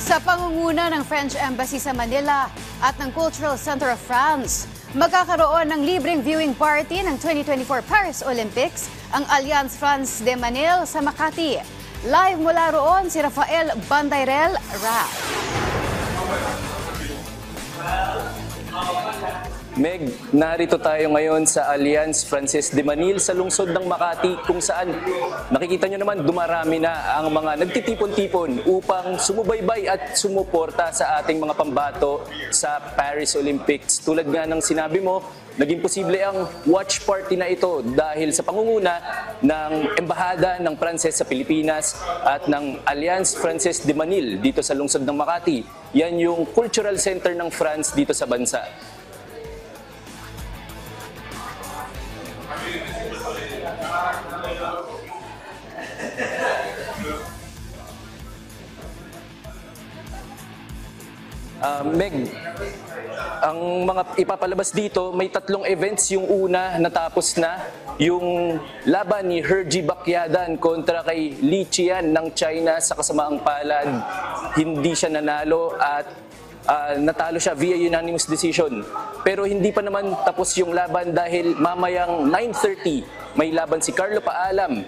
Sa pangunguna ng French Embassy sa Manila at ng Cultural Center of France, magkakaroon ng libreng viewing party ng 2024 Paris Olympics ang Alliance France de Manille sa Makati. Live mula roon si Rafael Bandairel, Raf. Meg, narito tayo ngayon sa Alliance France de Manille sa lungsod ng Makati kung saan nakikita nyo naman dumarami na ang mga nagtitipon-tipon upang sumubaybay at sumuporta sa ating mga pambato sa Paris Olympics. Tulad nga ng sinabi mo, naging posible ang watch party na ito dahil sa pangunguna ng Embahada ng Pranses sa Pilipinas at ng Alliance France de Manille dito sa lungsod ng Makati. Yan yung cultural center ng France dito sa bansa. Meg, ang mga ipapalabas dito, may 3 events. Yung una, natapos na. Yung laban ni Hergy Bacyadan kontra kay Li Qian ng China sa kasamaang palad. Hindi siya nanalo at natalo siya via unanimous decision. Pero hindi pa naman tapos yung laban dahil mamayang 9:30 may laban si Carlo Paalam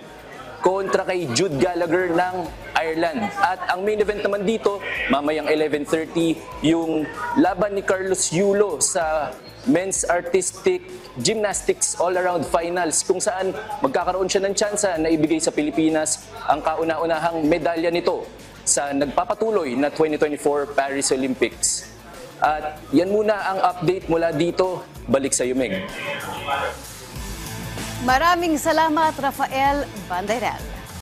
kontra kay Jude Gallagher ng Ireland. At ang main event naman dito, mamayang 11:30, yung laban ni Carlos Yulo sa Men's Artistic Gymnastics All-Around Finals kung saan magkakaroon siya ng tsansa na ibigay sa Pilipinas ang kauna-unahang medalya nito sa nagpapatuloy na 2024 Paris Olympics. At yan muna ang update mula dito. Balik sa iyo, Meg. Maraming salamat, Rafael Bandairel.